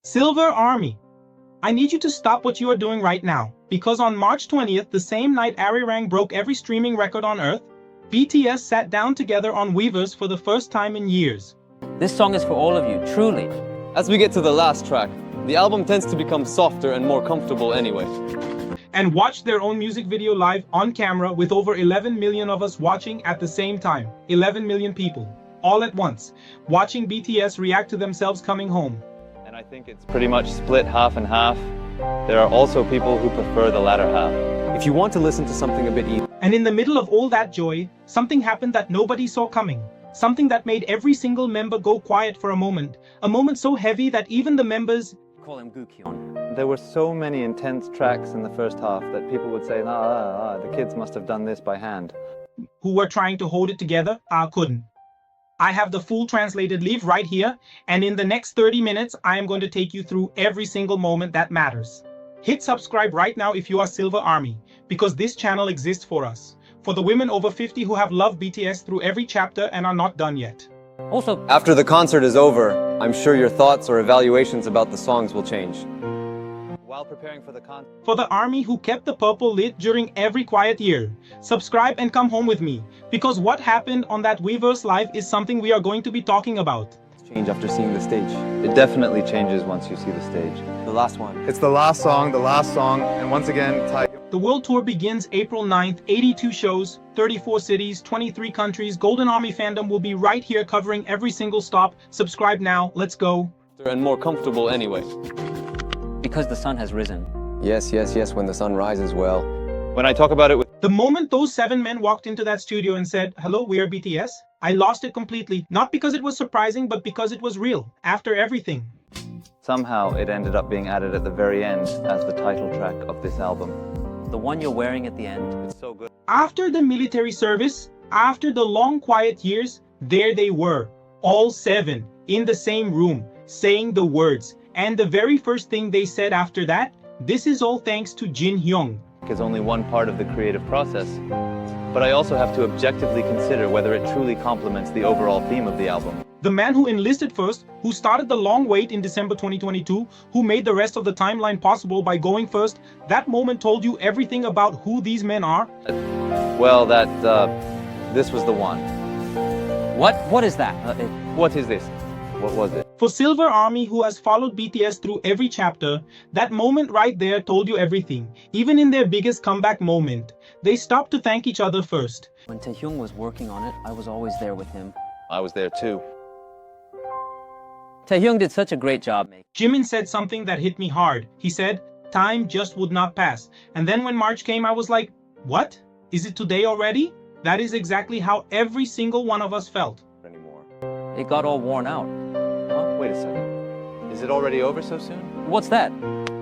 Silver Army, I need you to stop what you are doing right now, because on March 20th, the same night ARIRANG broke every streaming record on Earth, BTS sat down together on Weverse for the first time in years. This song is for all of you, truly. As we get to the last track, the album tends to become softer and more comfortable anyway. And watched their own music video live on camera with over 11 million of us watching at the same time. 11 million people, all at once, watching BTS react to themselves coming home. And I think it's pretty much split half and half. There are also people who prefer the latter half. If you want to listen to something a bit easy. And in the middle of all that joy, something happened that nobody saw coming. Something that made every single member go quiet for a moment so heavy that even the members Call him Gukyeon. There were so many intense tracks in the first half that people would say, the kids must have done this by hand. who were trying to hold it together couldn't. I have the full translated leave right here, and in the next 30 minutes, I am going to take you through every single moment that matters. Hit subscribe right now if you are Silver Army, because this channel exists for us. For the women over 50 who have loved BTS through every chapter and are not done yet. Also, After the concert is over, I'm sure your thoughts or evaluations about the songs will change. While preparing for the concert, For the army who kept the purple lit during every quiet year, subscribe and come home with me, because what happened on that Weverse live is something we are going to be talking about. change after seeing the stage. It definitely changes once you see the stage. The last one. It's the last song, and once again, The world tour begins April 9th, 82 shows, 34 cities, 23 countries. Golden Army Fandom will be right here covering every single stop. Subscribe now, let's go. And more comfortable anyway. because the sun has risen. Yes, when the sun rises, well. When I talk about it with The moment those 7 men walked into that studio and said, "Hello, we are BTS," I lost it completely. Not because it was surprising, but because it was real. After everything. somehow it ended up being added at the very end as the title track of this album. The one you're wearing at the end. It's so good. After the military service, after the long quiet years, there they were, all 7, in the same room, saying the words. And the very first thing they said after that, "This is all thanks to Hyung." Is only one part of the creative process, but I also have to objectively consider whether it truly complements the overall theme of the album. The man who enlisted first, who started the long wait in December 2022, who made the rest of the timeline possible by going first, that moment told you everything about who these men are. Well, this was the one. What is that? What is this? What was it? For Silver Army, who has followed BTS through every chapter, that moment right there told you everything. Even in their biggest comeback moment, they stopped to thank each other first. When Taehyung was working on it, I was always there with him. I was there too. Taehyung did such a great job. Jimin said something that hit me hard. He said, "Time just would not pass." And then when March came, I was like, what? Is it today already? That is exactly how every single one of us felt. Anymore. It got all worn out. Wait a second. Is it already over so soon? What's that?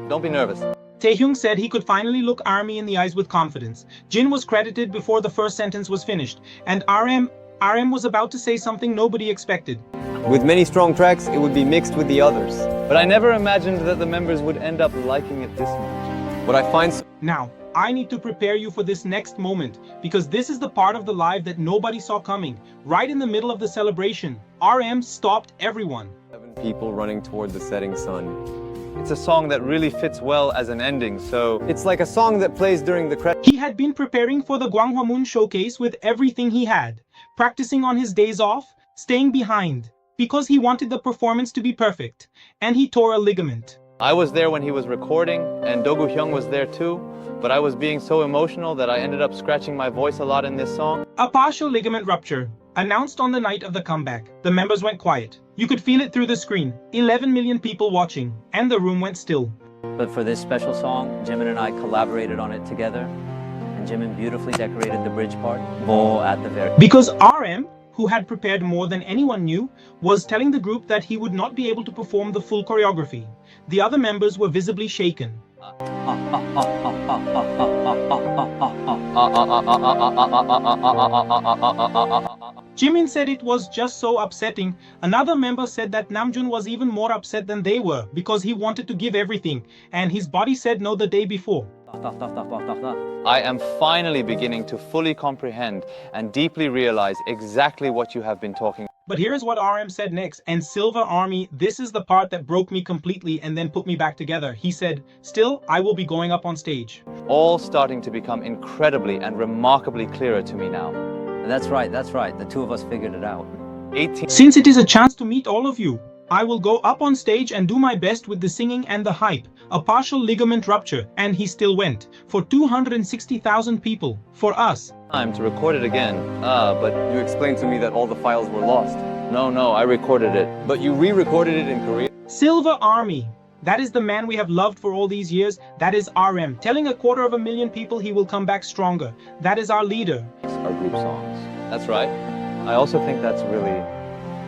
Don't be nervous. Taehyung said he could finally look ARMY in the eyes with confidence. Jin was credited before the first sentence was finished, and RM was about to say something nobody expected. With many strong tracks, it would be mixed with the others. But I never imagined that the members would end up liking it this much. What I find Now, I need to prepare you for this next moment, because this is the part of the live that nobody saw coming. Right in the middle of the celebration, RM stopped everyone. 7 people running toward the setting sun. It's a song that really fits well as an ending, so it's like a song that plays during the credits. He had been preparing for the Gwanghwamun showcase with everything he had, practicing on his days off, staying behind, because he wanted the performance to be perfect, and he tore a ligament. I was there when he was recording, and Hyung was there too, but I was being so emotional that I ended up scratching my voice a lot in this song. A partial ligament rupture, announced on the night of the comeback. The members went quiet. You could feel it through the screen. 11 million people watching, and the room went still. But for this special song, Jimin and I collaborated on it together. And Jimin beautifully decorated the bridge part. At the very... Because RM, who had prepared more than anyone knew, was telling the group that he would not be able to perform the full choreography. The other members were visibly shaken. Jimin said it was just so upsetting. Another member said that Namjoon was even more upset than they were because he wanted to give everything, and his body said no the day before. I am finally beginning to fully comprehend and deeply realize exactly what you have been talking about. But here's what RM said next, and Silver Army, this is the part that broke me completely and then put me back together. He said, still, I will be going up on stage. All starting to become incredibly and remarkably clearer to me now. That's right, that's right. The two of us figured it out. 18. Since it is a chance to meet all of you, I will go up on stage and do my best with the singing and the hype. A partial ligament rupture, and he still went. For 260,000 people. For us. Time to record it again. But You explained to me that all the files were lost. no, I recorded it. But you re-recorded it in Korea? Silver Army. That is the man we have loved for all these years. That is RM. Telling 250,000 people he will come back stronger. That is our leader. Our group songs. That's right. I also think that's really...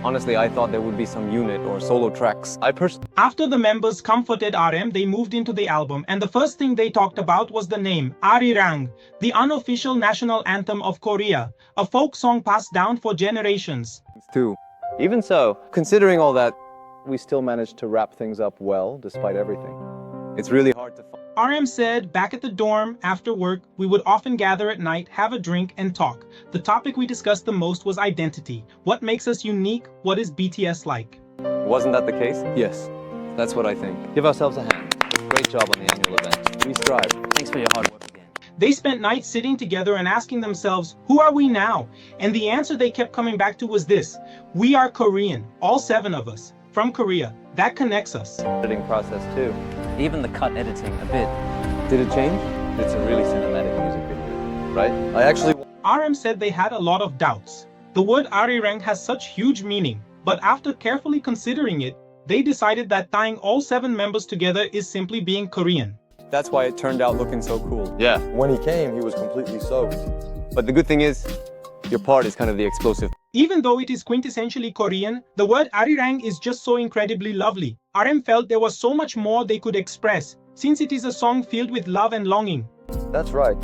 Honestly, I thought there would be some unit or solo tracks. I personally... After the members comforted RM, they moved into the album, and the first thing they talked about was the name, ARIRANG, the unofficial national anthem of Korea, a folk song passed down for generations. Too. Even so, Considering all that, we still managed to wrap things up well, despite everything. It's really hard to find. RM said, back at the dorm, after work, we would often gather at night, have a drink, and talk. The topic we discussed the most was identity. What makes us unique? What is BTS like? Wasn't that the case? Yes. That's what I think. give ourselves a hand. Great job on the annual event. We strive. Thanks for your hard work again. They spent nights sitting together and asking themselves, who are we now? And the answer they kept coming back to was this: we are Korean, all 7 of us, from Korea. That connects us. Editing process too. Even the cut editing, a bit. Did it change? It's a really cinematic music video, right? I actually... RM said they had a lot of doubts. The word ARIRANG has such huge meaning, but after carefully considering it, they decided that tying all 7 members together is simply being Korean. That's why it turned out looking so cool. Yeah. When he came, he was completely soaked. But the good thing is, your part is kind of the explosive. Even though it is quintessentially Korean, the word ARIRANG is just so incredibly lovely. RM felt there was so much more they could express, since it is a song filled with love and longing. That's right.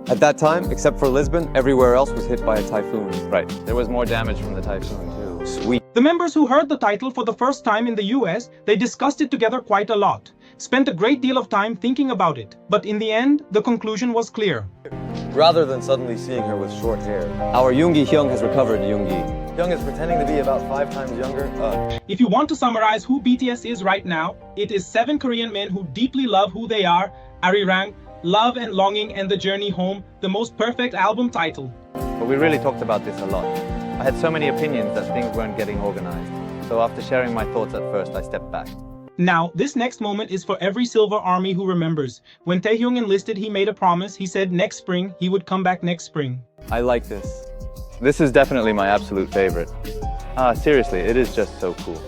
At that time, except for Lisbon, everywhere else was hit by a typhoon. Right. There was more damage from the typhoon too. Sweet. The members who heard the title for the first time in the US, they discussed it together quite a lot, spent a great deal of time thinking about it, but in the end, the conclusion was clear. Rather than suddenly seeing her with short hair. Our Hyung has recovered, Hyung. Hyung is pretending to be about 5 times younger. If you want to summarize who BTS is right now, it is 7 Korean men who deeply love who they are, ARIRANG, love and longing and the journey home, the most perfect album title. But we really talked about this a lot. I had so many opinions that things weren't getting organized. So after sharing my thoughts at first, I stepped back. Now, this next moment is for every Silver Army who remembers. When Taehyung enlisted, he made a promise. He said next spring, he would come back next spring. I like this. This is definitely my absolute favorite. Seriously, it is just so cool.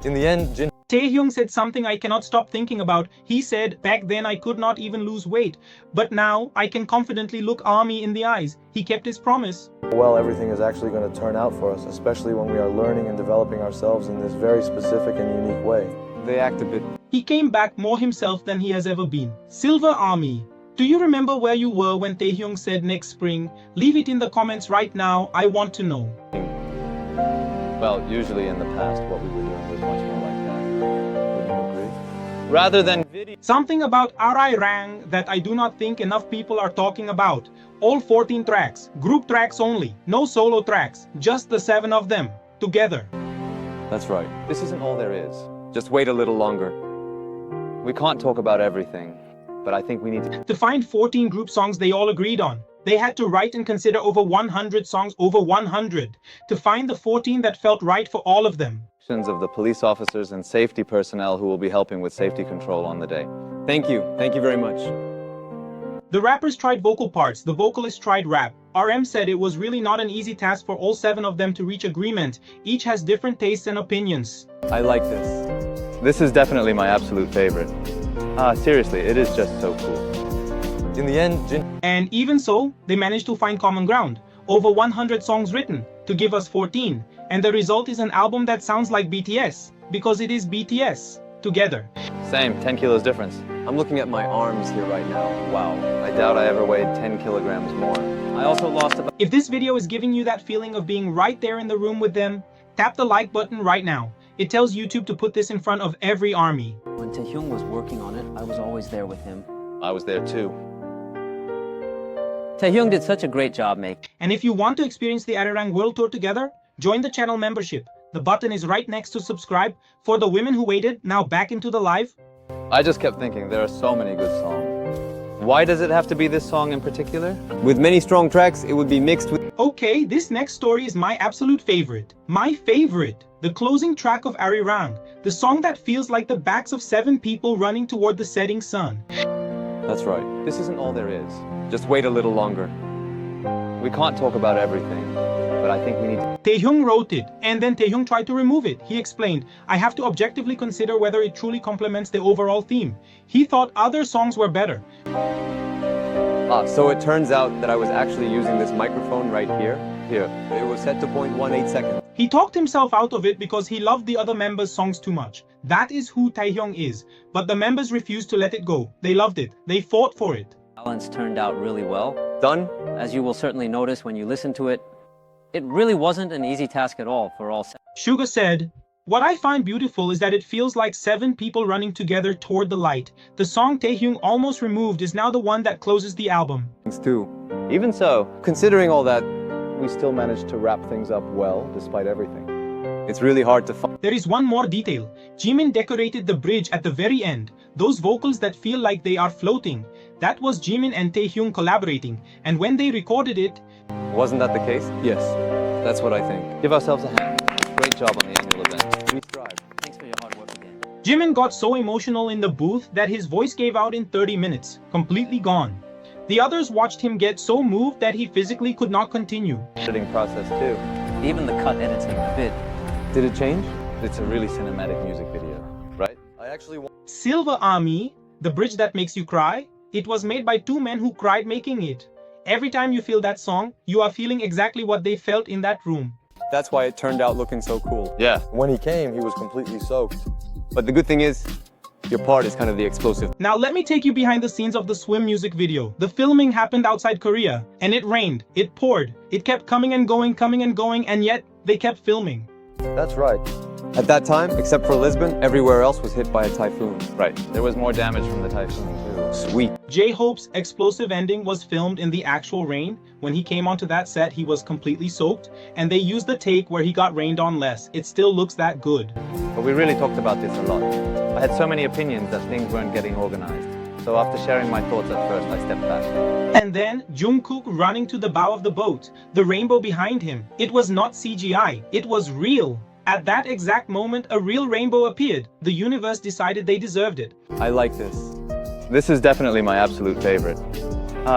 In the end, Jin Taehyung said something I cannot stop thinking about. He said, back then I could not even lose weight, but now I can confidently look Army in the eyes. He kept his promise. well everything is actually going to turn out for us, especially when we are learning and developing ourselves in this very specific and unique way. They act a bit... He came back more himself than he has ever been. Silver Army. Do you remember where you were when Taehyung said next spring? Leave it in the comments right now. I want to know. Well, usually in the past, what we were doing was much more like that. Would you agree? Rather than video. Something about ARIRANG that I do not think enough people are talking about. All 14 tracks, group tracks only, no solo tracks, just the 7 of them, together. That's right. This isn't all there is. Just wait a little longer. We can't talk about everything, but I think we need to... To find 14 group songs they all agreed on, they had to write and consider over 100 songs, over 100, to find the 14 that felt right for all of them. ...of the police officers and safety personnel who will be helping with safety control on the day. Thank you very much. The rappers tried vocal parts, the vocalists tried rap. RM said it was really not an easy task for all 7 of them to reach agreement. Each has different tastes and opinions. I like this. This is definitely my absolute favorite. Seriously, it is just so cool. In the end, Jin... And even so, they managed to find common ground. Over 100 songs written, to give us 14. And the result is an album that sounds like BTS, because it is BTS, together. Same, 10 kilos difference. I'm looking at my arms here right now. Wow. I doubt I ever weighed 10 kilograms more. I also lost about... If this video is giving you that feeling of being right there in the room with them, tap the like button right now. It tells YouTube to put this in front of every army. When Taehyung was working on it, I was always there with him. I was there too. Taehyung did such a great job, mate. And if you want to experience the ARIRANG World Tour together, Join the channel membership. The button is right next to subscribe. For the women who waited, now back into the live. I just kept thinking there are so many good songs. Why does it have to be this song in particular? With many strong tracks, it would be mixed with... Okay, this next story is my absolute favorite. My favorite. The closing track of ARIRANG. The song that feels like the backs of 7 people running toward the setting sun. That's right. This isn't all there is. Just wait a little longer. We can't talk about everything, but I think we need to... Taehyung wrote it, and then Taehyung tried to remove it. He explained, I have to objectively consider whether it truly complements the overall theme. He thought other songs were better. So it turns out that I was actually using this microphone right here. Here. It was set to 0.18 seconds. He talked himself out of it because he loved the other members' songs too much. That is who Taehyung is. But the members refused to let it go. They loved it. They fought for it. Balance turned out really well. Done? As you will certainly notice when you listen to it, it really wasn't an easy task at all for all 7. Suga said, what I find beautiful is that it feels like 7 people running together toward the light. The song Taehyung almost removed is now the one that closes the album. Thanks too. Even so, considering all that, We still managed to wrap things up well, despite everything. it's really hard to find. There is one more detail. Jimin decorated the bridge at the very end. Those vocals that feel like they are floating. That was Jimin and Taehyung collaborating. And when they recorded it, Wasn't that the case? Yes. That's what I think. Give ourselves a hand. Great job on the annual event. We strive. Thanks for your hard work again. Jimin got so emotional in the booth that his voice gave out in 30 minutes, completely gone. The others watched him get so moved that he physically could not continue. Editing process too. Even the cut editing bit. Did it change? It's a really cinematic music video, right? I actually want... Silver Army, the bridge that makes you cry, it was made by 2 men who cried making it. Every time you feel that song, you are feeling exactly what they felt in that room. That's why it turned out looking so cool. Yeah. When he came, he was completely soaked. But the good thing is, your part is kind of the explosive. Now let me take you behind the scenes of the Swim music video. The filming happened outside Korea, and it rained, it poured, it kept coming and going, and yet they kept filming. That's right. At that time, except for Lisbon, everywhere else was hit by a typhoon. Right. There was more damage from the typhoon too. Sweet. J-Hope's explosive ending was filmed in the actual rain. When he came onto that set, he was completely soaked, and they used the take where he got rained on less. It still looks that good. But we really talked about this a lot. I had so many opinions that things weren't getting organized. So after sharing my thoughts at first, I stepped back. And then Jungkook running to the bow of the boat, the rainbow behind him. It was not CGI, it was real. At that exact moment, a real rainbow appeared. The universe decided they deserved it. I like this. This is definitely my absolute favorite.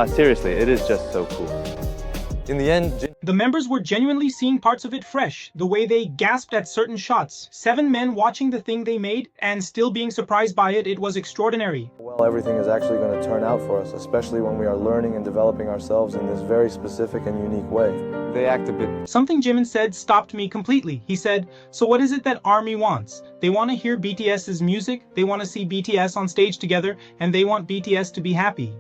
Seriously, it is just so cool. In the end, The members were genuinely seeing parts of it fresh, the way they gasped at certain shots. 7 men watching the thing they made and still being surprised by it, it was extraordinary. Well, everything is actually going to turn out for us, especially when we are learning and developing ourselves in this very specific and unique way. they act a bit... Something Jimin said stopped me completely. He said, so what is it that ARMY wants? They want to hear BTS's music, they want to see BTS on stage together, and they want BTS to be happy.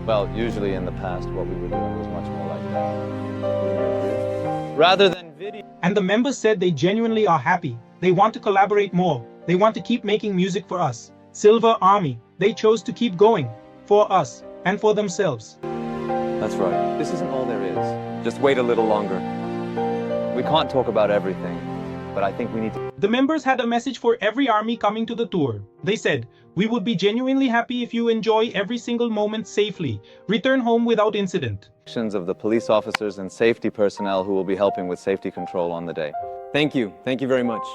Well, usually in the past, what we were doing was much more like that. Rather than video... And the members said they genuinely are happy. They want to collaborate more. They want to keep making music for us. Silver Army. They chose to keep going. For us. And for themselves. That's right. This isn't all there is. Just wait a little longer. We can't talk about everything, but I think we need to... The members had a message for every ARMY coming to the tour. They said, we would be genuinely happy if you enjoy every single moment safely. Return home without incident. Of the police officers and safety personnel who will be helping with safety control on the day. Thank you. Thank you very much.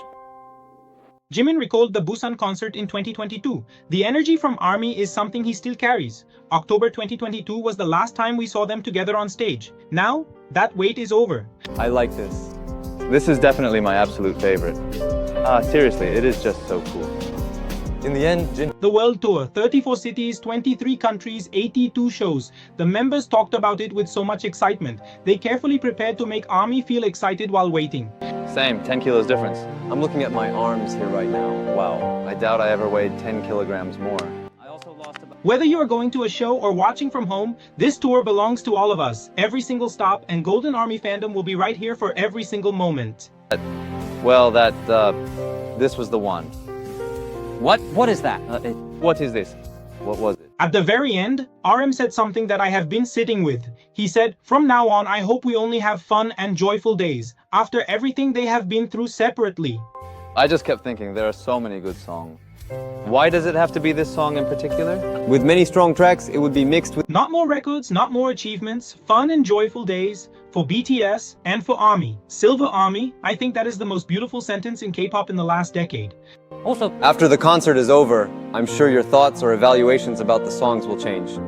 Jimin recalled the Busan concert in 2022. The energy from ARMY is something he still carries. October 2022 was the last time we saw them together on stage. Now, that wait is over. I like this. This is definitely my absolute favorite. Seriously, it is just so cool. In the end, The world tour, 34 cities, 23 countries, 82 shows. The members talked about it with so much excitement. They carefully prepared to make ARMY feel excited while waiting. Same, 10 kilos difference. I'm looking at my arms here right now. Wow, I doubt I ever weighed 10 kilograms more. I also lost about... Whether you are going to a show or watching from home, this tour belongs to all of us. Every single stop, and Golden Army Fandom will be right here for every single moment. Well, this was the one. What is that? What is this? What was it? At the very end, RM said something that I have been sitting with. He said, "From now on, I hope we only have fun and joyful days, after everything they have been through separately." I just kept thinking, there are so many good songs. Why does it have to be this song in particular? With many strong tracks, it would be mixed with... Not more records, not more achievements, fun and joyful days for BTS and for ARMY. Silver ARMY, I think that is the most beautiful sentence in K-pop in the last decade. Also, After the concert is over, I'm sure your thoughts or evaluations about the songs will change.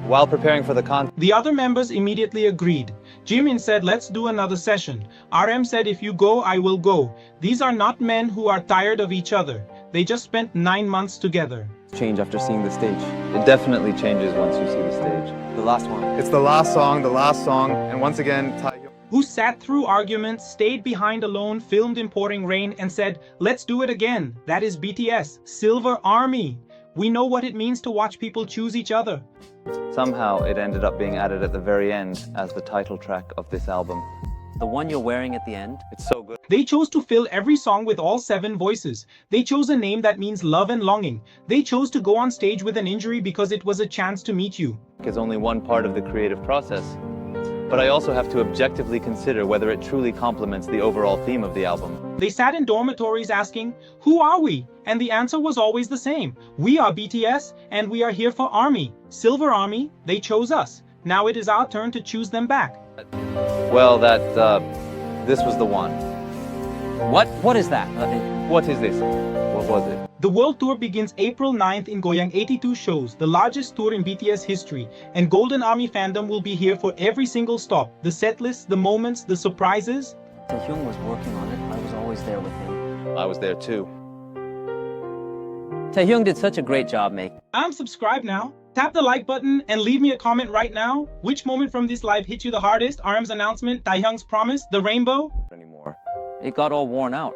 While preparing for the concert... The other members immediately agreed. Jimin said, "Let's do another session." RM said, "If you go, I will go." These are not men who are tired of each other. They just spent 9 months together. change after seeing the stage. It definitely changes once you see the stage. The last one. It's the last song, and once again, Taehyung. Who sat through arguments, stayed behind alone, filmed in pouring rain, and said, "Let's do it again." That is BTS, Silver Army. We know what it means to watch people choose each other. Somehow it ended up being added at the very end as the title track of this album. the one you're wearing at the end. It's so good. They chose to fill every song with all 7 voices. They chose a name that means love and longing. They chose to go on stage with an injury because it was a chance to meet you. Is only one part of the creative process, but I also have to objectively consider whether it truly complements the overall theme of the album. They sat in dormitories asking, "Who are we?" And the answer was always the same. We are BTS, and we are here for ARMY. Silver Army, they chose us. Now it is our turn to choose them back. Well, this was the one. What is that? What is this? What was it? The world tour begins April 9th in Goyang, 82 shows, the largest tour in BTS history, and Golden Army Fandom will be here for every single stop. The set list, the moments, the surprises. Taehyung was working on it. I was always there with him. I was there too. Taehyung did such a great job, mate. I'm subscribed now. Tap the like button and leave me a comment right now. Which moment from this live hit you the hardest? RM's announcement, Taehyung's promise, the rainbow? Anymore. It got all worn out.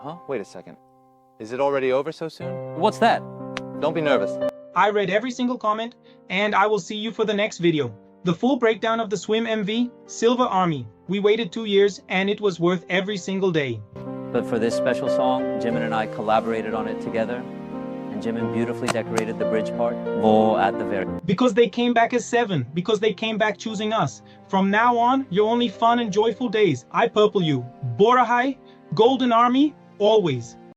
Huh? Wait a second. Is it already over so soon? What's that? Don't be nervous. I read every single comment, and I will see you for the next video. The full breakdown of the Swim MV, Silver Army. We waited 2 years, and it was worth every single day. But for this special song, Jimin and I collaborated on it together. And Jimin beautifully decorated the bridge part. Vo at the very. Because they came back as 7, because they came back choosing us. From now on, your only fun and joyful days. I purple you. Borahae, Golden Army, always.